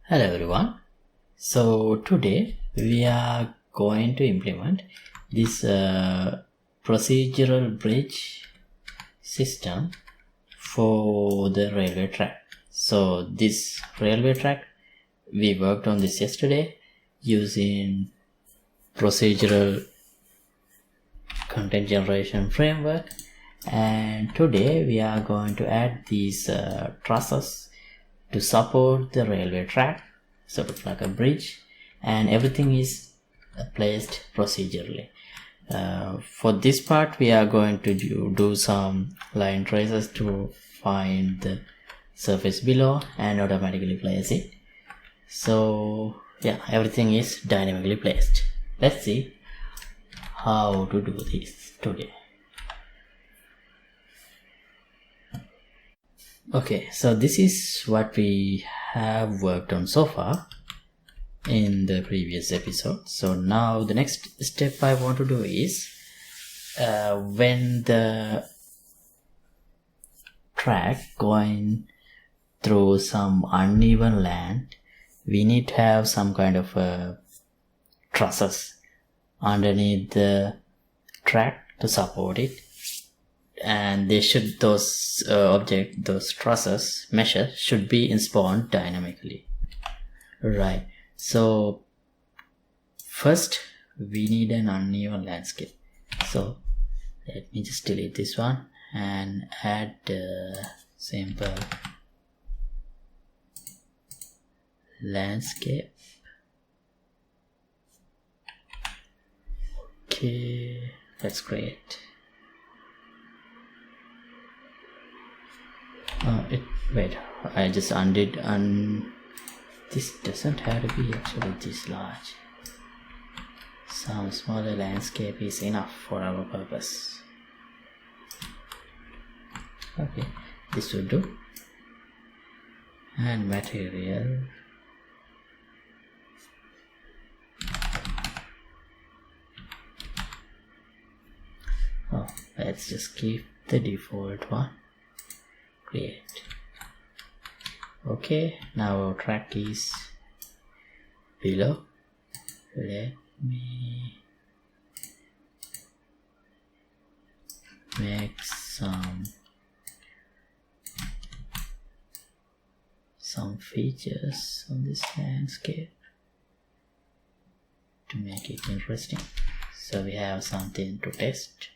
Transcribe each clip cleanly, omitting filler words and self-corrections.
Hello everyone. So today we are going to implement this procedural bridge system for the railway track. So this railway track, we worked on this yesterday using procedural content generation framework, and today we are going to add these trusses to support the railway track, sort of like a bridge, and everything is placed procedurally. For this part we are going to do some line traces to find the surface below and automatically place it. So yeah, everything is dynamically placed. Let's see how to do this today. Okay, so this is what we have worked on so far in the previous episode. So now the next step I want to do is when the track going through some uneven land, we need to have some kind of trusses underneath the track to support it, and they should those trusses meshes should be spawned dynamically. Right, so first we need an uneven landscape. So let me just delete this one and add simple landscape. Okay, let's create. Wait, I just undid, this doesn't have to be actually this large. Some smaller landscape is enough for our purpose. Okay, this will do. And material, let's just keep the default one. Create. Okay, now our track is below. Let me make some features on this landscape to make it interesting, so we have something to test.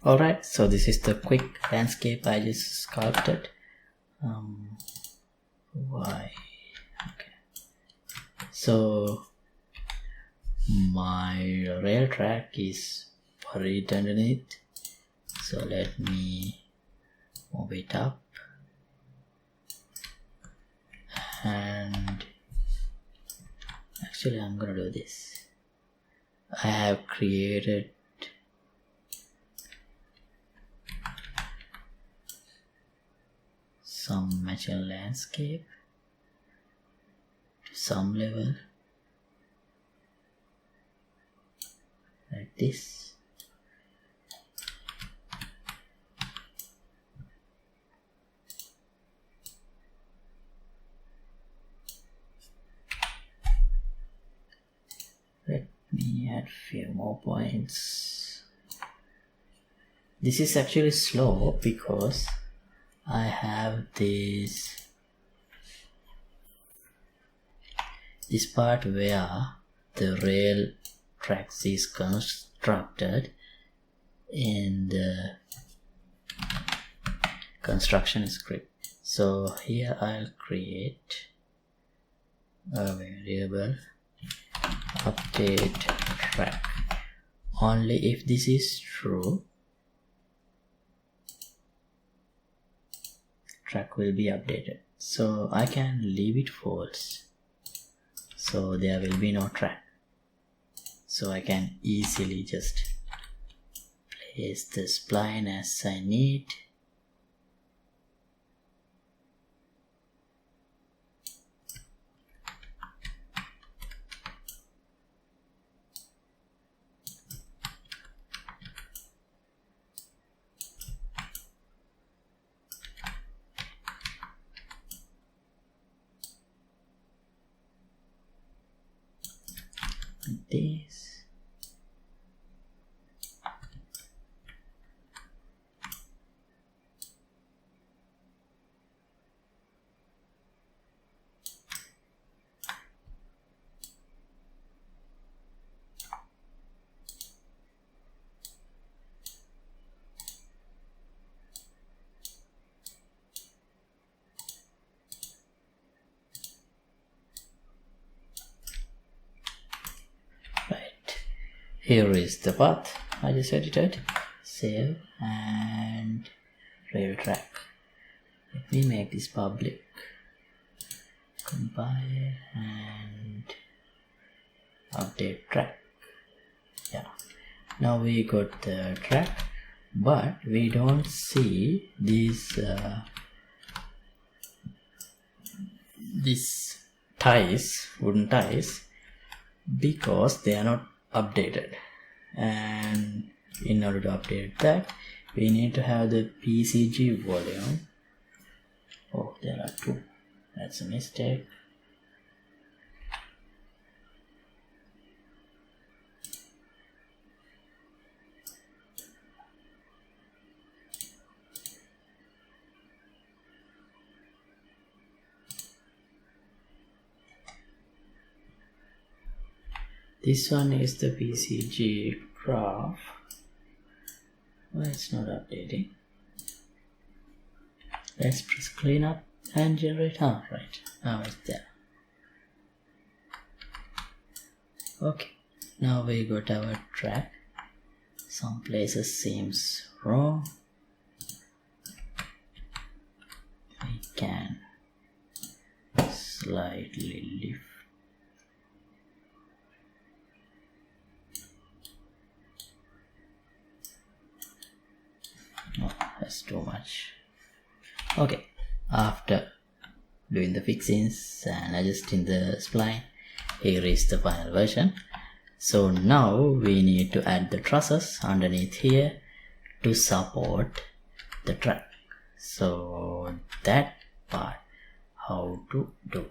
Alright, so this is the quick landscape I just sculpted. Why? Okay. So my rail track is buried underneath. So let me move it up. And actually I'm gonna do this. I have created some material landscape to some level like this. Let me add few more points. This is actually slow because I have this part where the rail tracks is constructed in the construction script. So here I'll create a variable update track. Only if this is true, track will be updated. So I can leave it false, so there will be no track. So I can easily just place the spline as I need. like this. Here is the path I just edited. Save and rail track. Let me make this public. Compile and update track. Yeah. Now we got the track, but we don't see these wooden ties, because they are not updated. And in order to update that, we need to have the PCG volume. Oh, there are two. That's a mistake. This one is the PCG graph. Well, it's not updating. Let's press clean up and generate. Right, now it's there. Okay, now we got our track. Some places seems wrong. We can slightly lift. No, that's too much. Okay, after doing the fixings and adjusting the spline, here is the final version. So now we need to add the trusses underneath here to support the track. So that part, how to do.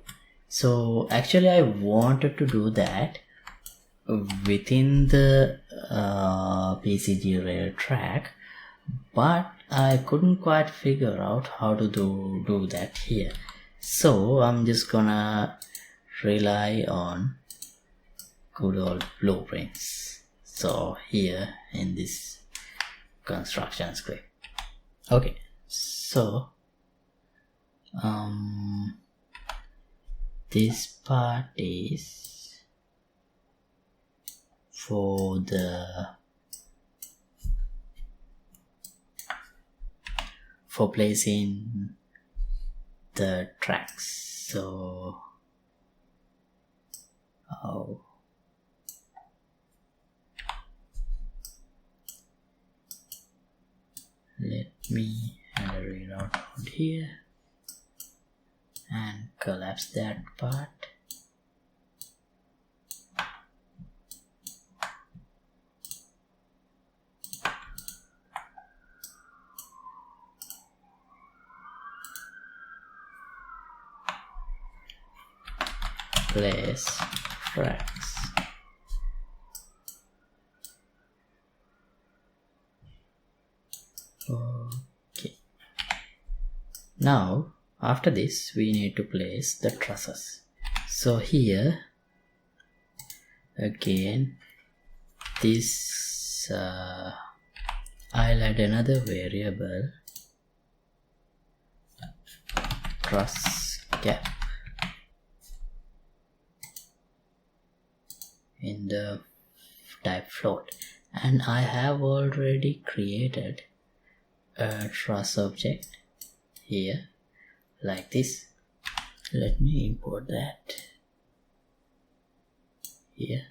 So actually I wanted to do that within the PCG rail track, but I couldn't quite figure out how to do that here. So I'm just gonna rely on good old blueprints. So here in this construction script. Okay, so this part is for placing the tracks. So let me add a reload node here and collapse that part. Place tracks. Okay. Now after this we need to place the trusses. So here again this I'll add another variable, truss gap, in the type float, and I have already created a truss object here like this. Let me import that here.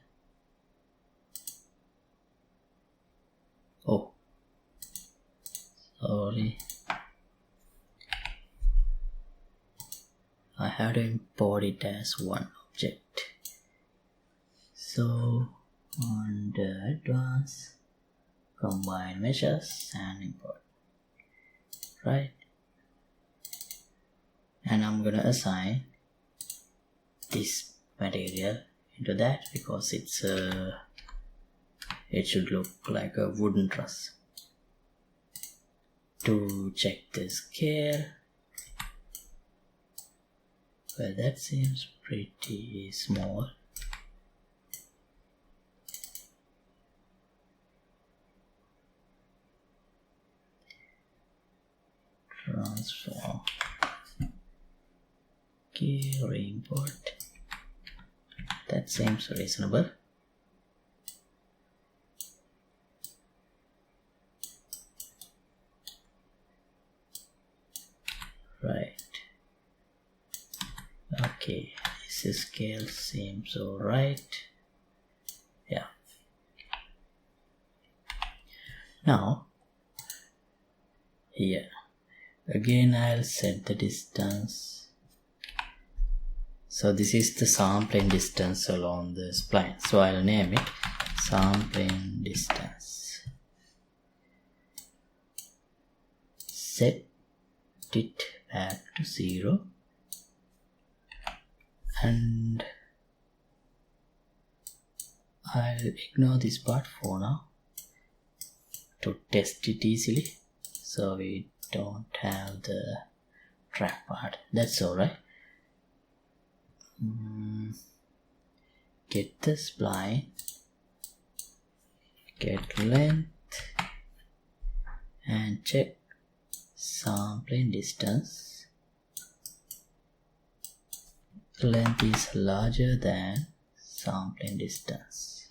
Oh, sorry, I had to import it as one object. So on the advanced, combine measures and import, right? And I'm gonna assign this material into that because it should look like a wooden truss. To check the scale, well, that seems pretty small. Transform. Okay, re-import. That seems reasonable. Right. Okay, this scale seems alright. Yeah. Now, here again I'll set the distance. So this is the sampling distance along the spline. So I'll name it sampling distance. Set it back to 0. And I'll ignore this part for now to test it easily, so we don't have the track part. That's alright. Get the spline, get length, and check sampling distance. Length is larger than sampling distance.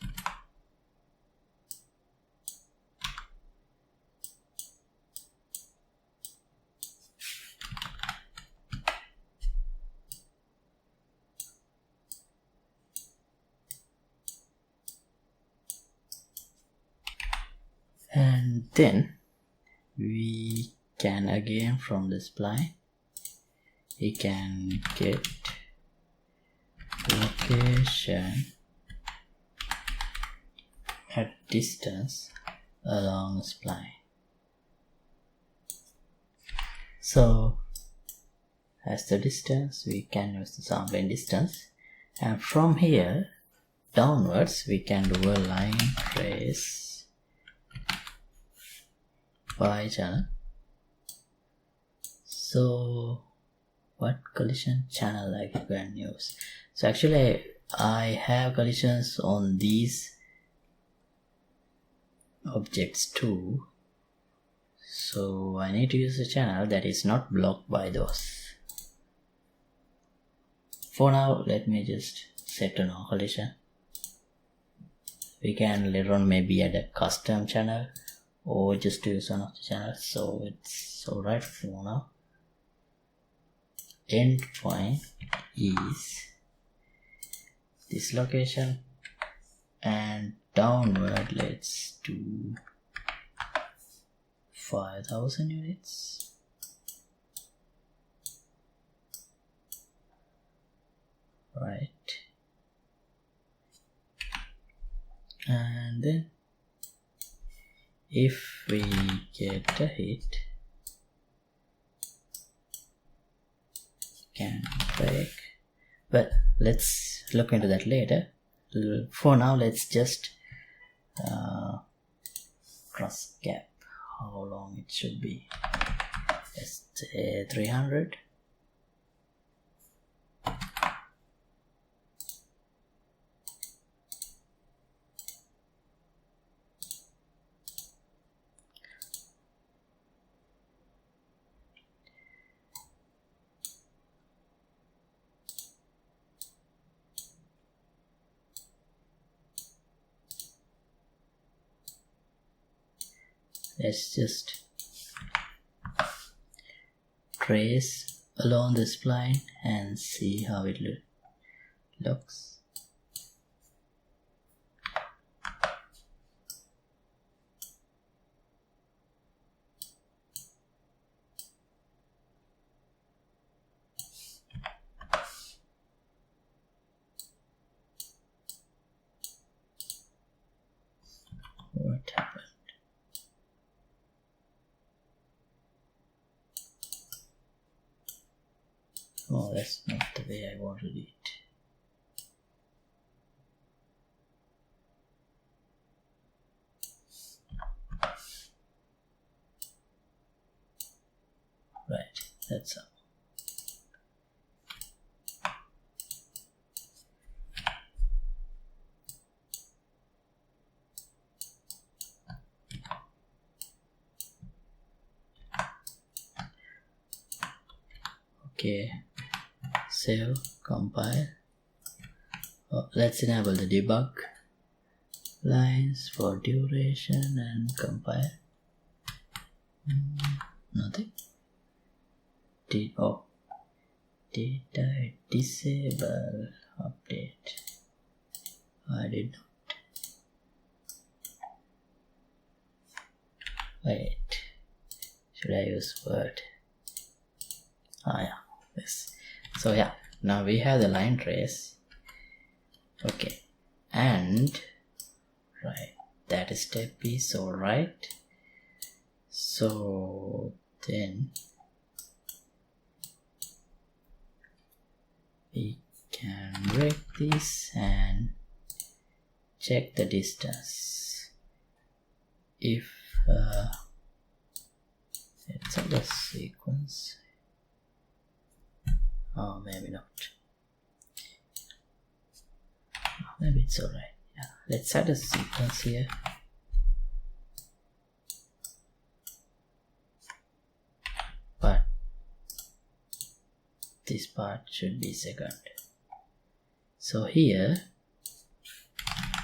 And then we can again from the spline, we can get location at distance along the spline. So as the distance, we can use the sampling distance, and from here downwards we can do a line trace by channel. So what collision channel I can use? So actually I have collisions on these objects too, so I need to use a channel that is not blocked by those. For now, let me just set a no collision. We can later on maybe add a custom channel or just use one of the channels, so it's alright for now. Endpoint is this location, and downward let's do 5000 units. Right, and then if we get a hit, can break, but let's look into that later. For now, let's just truss gap, how long it should be. Let's say 300. Let's just trace along the spline and see how it looks. What happened? Oh, that's not the way I wanted it. That's all. Okay, save, compile. Let's enable the debug lines for duration and compile. Nothing. Did I disable update? I did not. Wait, should I use Word? Yeah, this. So yeah, now we have the line trace. Okay, and right, that step is alright. So then we can break this and check the distance. If it's out of sequence, oh, maybe not. Maybe it's alright. Yeah, let's add a sequence here. But this part should be second. So here,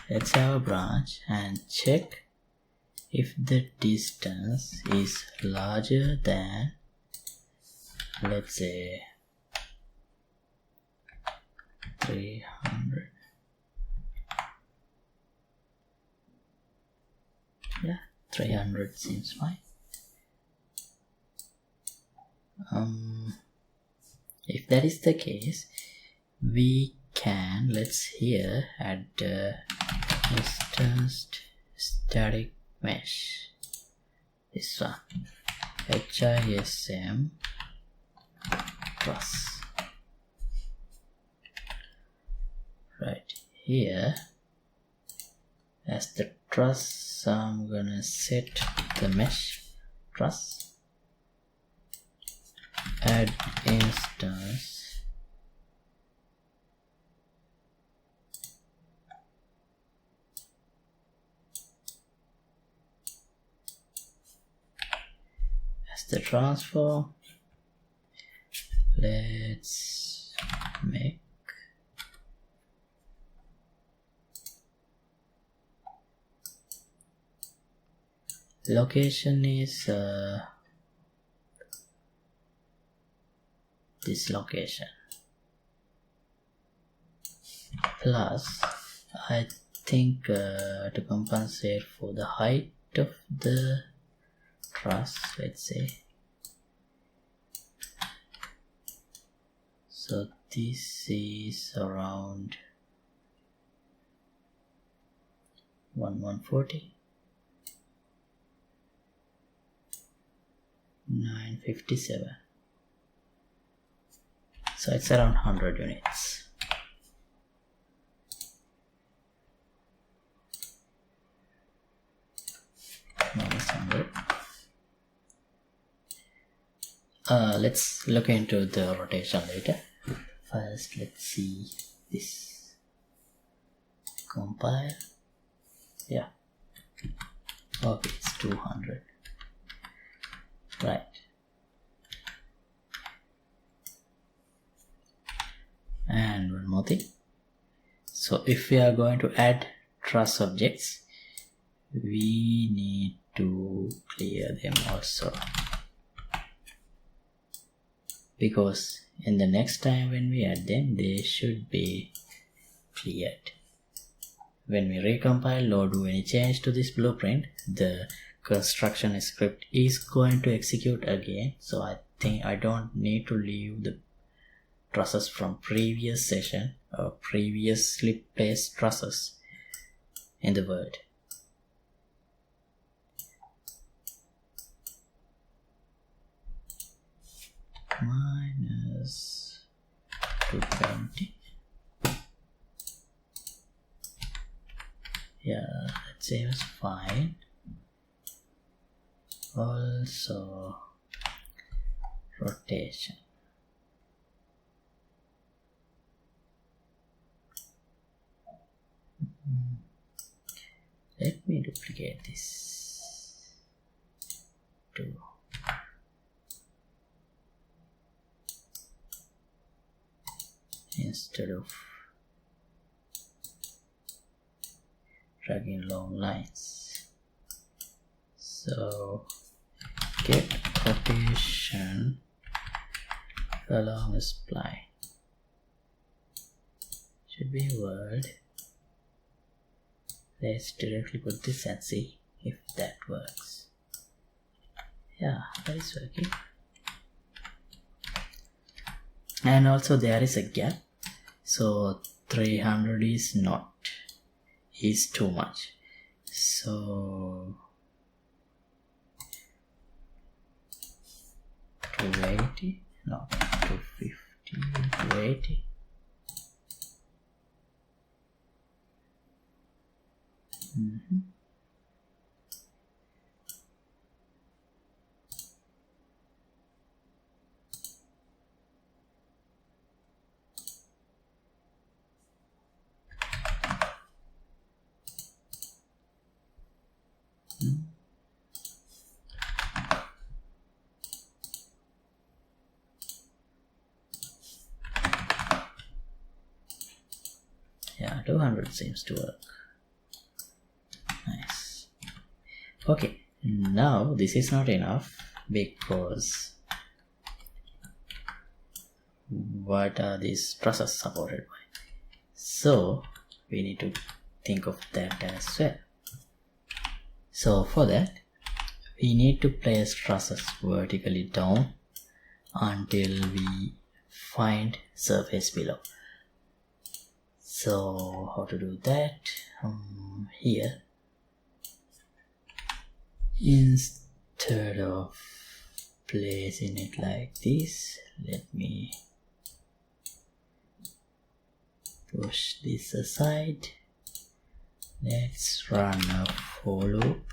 let's have a branch and check if the distance is larger than, let's say, 300. Yeah, 300 seems fine. If that is the case, we can, let's here add instanced static mesh. This one, HISM truss. Right here, as the truss, I'm gonna set the mesh truss. Add instance as the transform. Let's make location is this location, plus I think to compensate for the height of the truss, let's say, so this is around 140, 957. So it's around 100 units. Minus 100. Let's look into the rotation later. First, let's see this. Compile. Yeah. Okay, it's 200. Right. And one more thing. So if we are going to add truss objects, we need to clear them also, because in the next time when we add them, they should be cleared. When we recompile or do any change to this blueprint, the construction script is going to execute again. So I think I don't need to leave the trusses from previous session or previously placed trusses in the word. Minus 220. Yeah, that seems fine. Also rotation. Let me duplicate this too. Instead of dragging long lines, so get rotation along a spline should be world. Let's directly put this and see if that works. Yeah, that is working. And also there is a gap, so 300 is too much, so 280, no, 250, 280. Yeah, 200 seems to work. Nice. Okay, now this is not enough because what are these trusses supported by? So we need to think of that as well. So for that, we need to place trusses vertically down until we find surface below. So how to do that? Here, instead of placing it like this, let me push this aside. Let's run a for loop.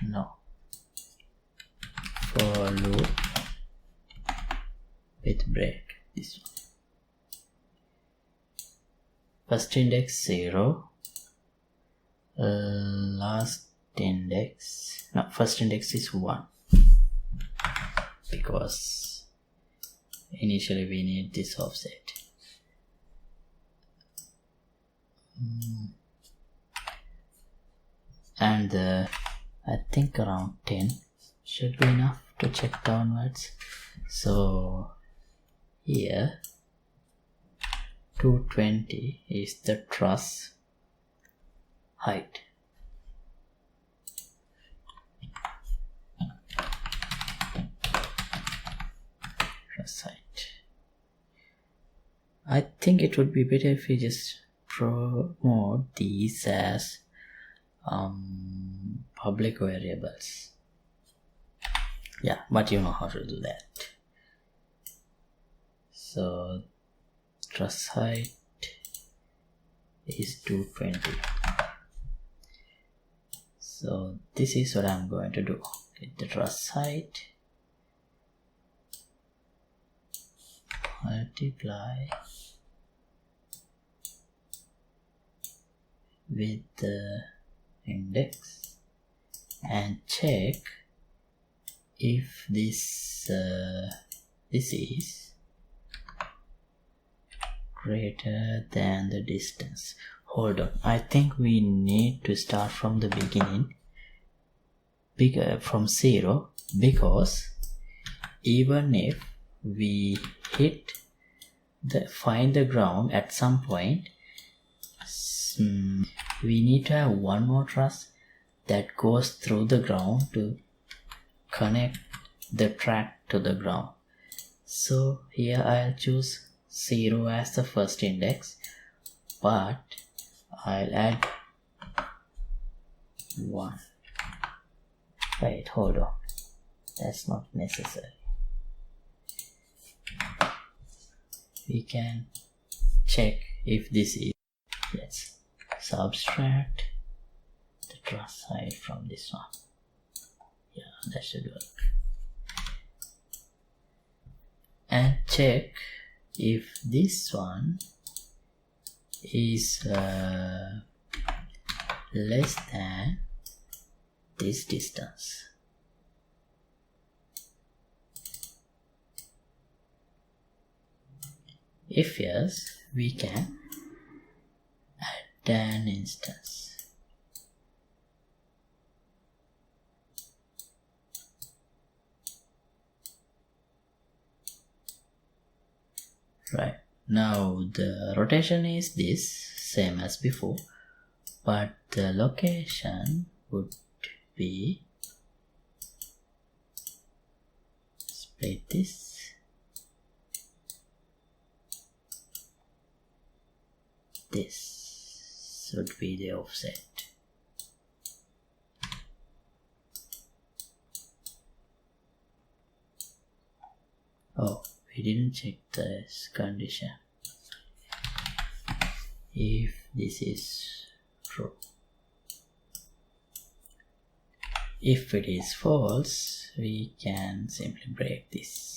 No, for loop with break. This one. First index 0, last index, no, first index is 1 because initially we need this offset. And I think around 10 should be enough to check downwards. So here 220 is the truss height. Truss height. I think it would be better if we just promote these as public variables. Yeah, but you know how to do that. So truss height is 220. So this is what I'm going to do. Get the truss height, multiply with the index and check if this is greater than the distance. Hold on, I think we need to start from the beginning, from 0, because even if we find the ground at some point, we need to have one more truss that goes through the ground to connect the track to the ground. So here I'll choose 0 as the first index, but I'll add 1. Wait, hold on, that's not necessary. We can check if this is, let's subtract the truss height from this one. Yeah, that should work. And check if this one is less than this distance. If yes, we can add an instance. Right, now the rotation is this, same as before, but the location would be, split this, this should be the offset. Oh, we didn't check this condition. If this is true, if it is false, we can simply break this.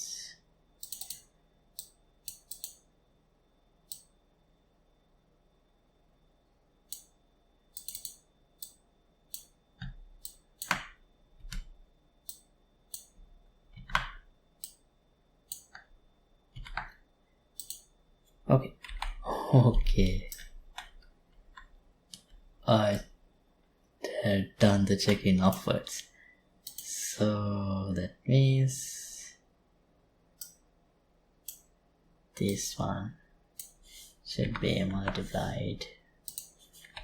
Okay, I had done the check-in upwards, so that means this one should be multiplied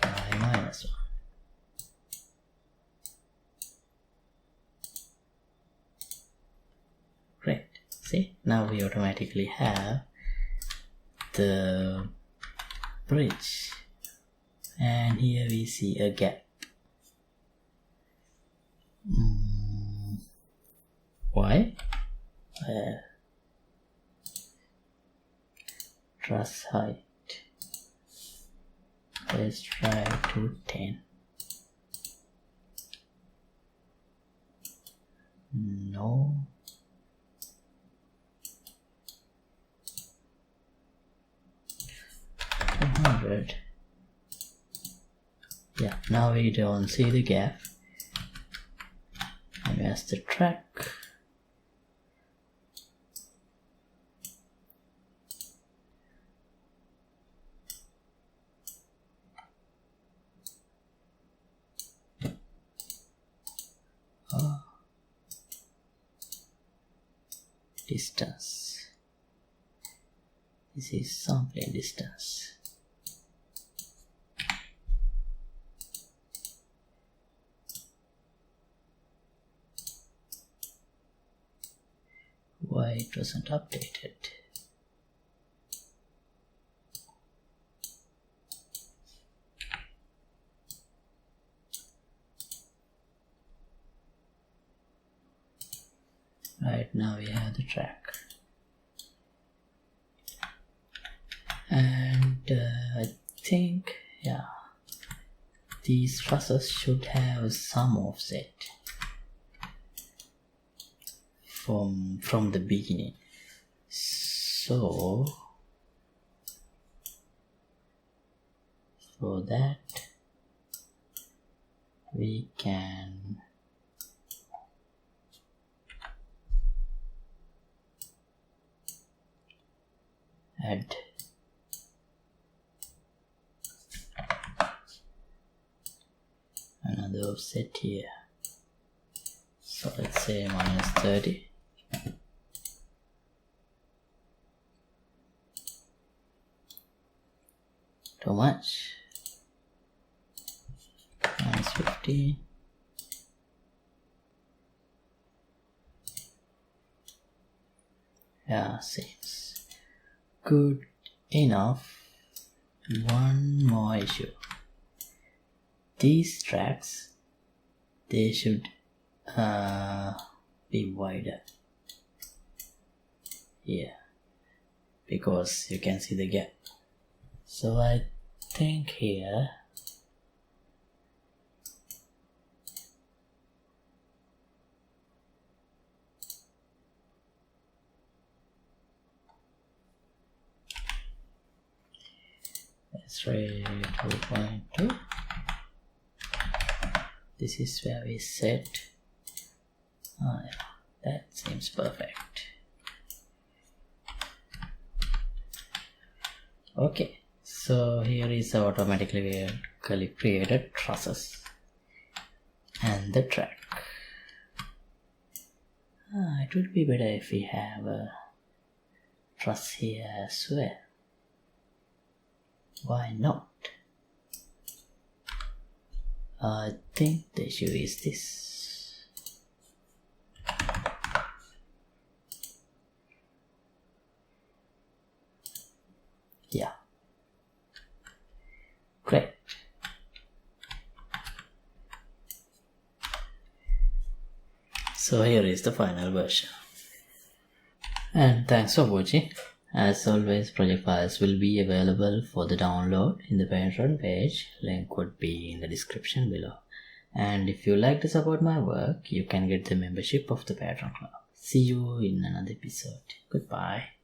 by -1. Great, see, now we automatically have the bridge, and here we see a gap. Why? Truss height, let's try to 10. No, 200. Yeah, now we don't see the gap. And where's the track? Distance. This is sampling distance. Why it wasn't updated? Right, now we have the track, and I think, yeah, these trusses should have some offset from the beginning. So for that we can add another offset here. So let's say -30. Too much. -50. Yeah, seems good enough. One more issue. These tracks, they should be wider. Yeah, because you can see the gap. So I think here let's try 2.2. This is where we set. Oh yeah, that seems perfect. Okay, so here is the automatically created trusses and the track. It would be better if we have a truss here as well. Why not? I think the issue is this. Yeah. Great. So here is the final version. And thanks for watching. As always, project files will be available for the download in the Patreon page. Link would be in the description below. And if you like to support my work, you can get the membership of the Patreon club. See you in another episode. Goodbye.